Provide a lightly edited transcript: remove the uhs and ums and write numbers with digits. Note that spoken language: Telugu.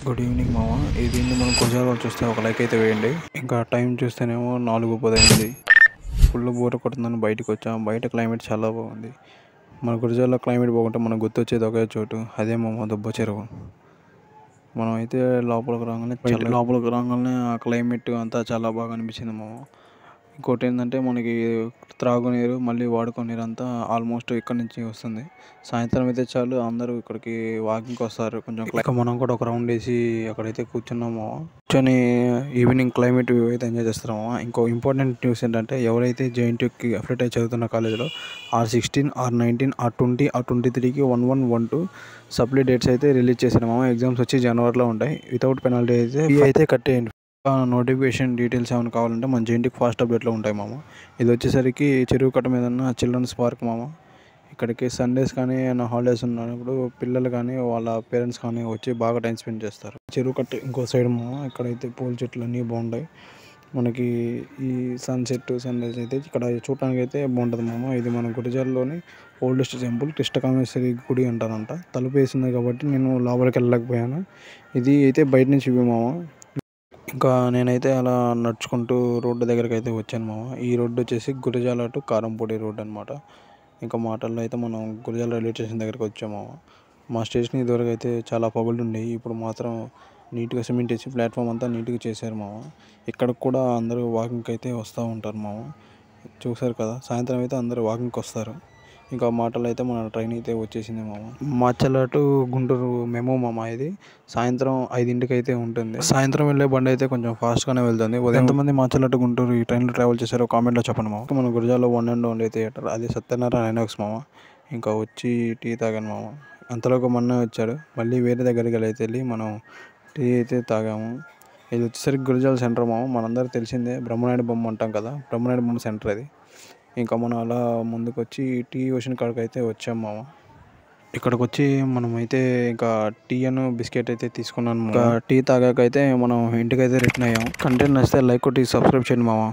గుడ్ ఈవినింగ్ మామ. దీన్ని మనం గురజాలలో చూస్తే ఒక లైక్ అయితే వేయండి. ఇంకా టైం చూస్తేనేమో 4:10 అయింది. ఫుల్ బోర్ కొడుతుందని బయటకు వచ్చాం. బయట క్లైమేట్ చాలా బాగుంది. మన గురజాలలో క్లైమేట్ బాగుంటే మనకు గుర్తొచ్చేది ఒకే చోటు, అదే మామ దుబ్బ చెరువు. మనం అయితే లోపలికి రాగానే ఆ క్లైమేట్ అంతా చాలా బాగా అనిపించింది మామ. ఇంకోటి ఏంటంటే మనకి త్రాగునీరు మళ్ళీ వాడుకునేరు అంతా ఆల్మోస్ట్ ఇక్కడ నుంచి వస్తుంది. సాయంత్రం అయితే చాలు అందరూ ఇక్కడికి వాకింగ్కి వస్తారు. కొంచెం మనం కూడా ఒక రౌండ్ వేసి అక్కడైతే కూర్చున్నాము. కూర్చొని ఈవినింగ్ క్లైమేట్ వ్యూ అయితే ఎంజాయ్ చేస్తున్నాము. ఇంకో ఇంపార్టెంట్ న్యూస్ ఏంటంటే ఎవరైతే జేఎన్టీయూకి అఫిలియేట్ అయి చదువుతున్న కాలేజీలో R16, R19, R20, R23కి 1112 supply dates అయితే రిలీజ్ చేశారు. ఎగ్జామ్స్ వచ్చి జనవరిలో ఉంటాయి. వితౌట్ పెనాల్టీ అయితే కట్టేయండి. నోటిఫికేషన్ డీటెయిల్స్ ఏమైనా కావాలంటే మన జేఎన్టీయూకి ఫాస్ట్ అప్డేట్లో ఉంటాయి మామ. ఇది వచ్చేసరికి చెరువు కట్ట మీద ఉన్న చిల్డ్రన్స్ పార్క్ మామ. ఇక్కడికి సండేస్ కానీ ఏమైనా హాలిడేస్ ఉన్నప్పుడు పిల్లలు కానీ వాళ్ళ పేరెంట్స్ కానీ వచ్చి బాగా టైం స్పెండ్ చేస్తారు. చెరువు కట్ట ఇంకో సైడ్ మామ. ఇక్కడైతే పూల చెట్లు అన్నీ బాగుంటాయి. మనకి ఈ సన్సెట్ సన్రైజ్ అయితే ఇక్కడ చూడటానికి అయితే బాగుంటుంది మామ. ఇది మన గురజాలలోని ఓల్డెస్ట్ టెంపుల్ కృష్ణకామేశ్వరి గుడి అంటారంట. తలుపు వేసింది కాబట్టి నేను లోపలికి వెళ్ళలేకపోయాను. ఇది అయితే బయట నుంచి ఇవి మామ. ఇంకా నేనైతే అలా నడుచుకుంటూ రోడ్డు దగ్గరికి అయితే వచ్చాను మామ. ఈ రోడ్డు వచ్చేసి గురజాల టు కారంపూడి రోడ్ అనమాట. ఇంకా మాటల్లో అయితే మనం గురజాల రైల్వే స్టేషన్ దగ్గరికి వచ్చాము మామ. మా స్టేషన్ ఇదివరకు అయితే చాలా పగుళ్ళు ఉండేవి. ఇప్పుడు మాత్రం నీట్గా సిమెంట్ వేసి ప్లాట్ఫామ్ అంతా నీట్గా చేశారు మామ. ఇక్కడికి కూడా అందరూ వాకింగ్కి అయితే వస్తూ ఉంటారు మామ. చూసారు కదా, సాయంత్రం అయితే అందరూ వాకింగ్కి వస్తారు. ఇంకా మాటలు అయితే మన ట్రైన్ అయితే వచ్చేసింది మామ. మాచర్ల టు గుంటూరు మెమో మామ. ఇది సాయంత్రం 5ంటికి అయితే ఉంటుంది. సాయంత్రం వెళ్ళే బండి అయితే కొంచెం ఫాస్ట్గానే వెళ్తుంది. ఎంతమంది మాచర్ల టు గుంటూరు ఈ ట్రైన్లో ట్రావెల్ చేశారో కామెంట్లో చెప్పండి మామ. మన గురజాలలో 1 and only థియేటర్ అది సత్యనారాయణ ఐనాక్స్ మామ. ఇంకా వచ్చి టీ తాగాను మామ. అంతలోకి మొన్న వచ్చాడు. మళ్ళీ వేరే దగ్గరికి వెళ్ళి మనం టీ అయితే తాగాము. ఇది వచ్చేసరికి గురజాల సెంటర్ మామ. మనందరికీ తెలిసిందే, బ్రహ్మనాయుడు బొమ్మ అంటాం కదా, బ్రహ్మనాయుడు బొమ్మ సెంటర్ అది. ఇంకా మనం అలా ముందుకు వచ్చి టీ ఓషన్ కాడికి అయితే వచ్చాం మామ. ఇక్కడికి వచ్చి మనమైతే ఇంకా టీ అను బిస్కెట్ అయితే తీసుకున్నాను. ఇంకా టీ తాగాక అయితే మనం ఇంటికైతే రిటర్న్ అయ్యాం. కంటెంట్ నచ్చితే లైక్ కొట్టి సబ్స్క్రైబ్ చేయండి మామ.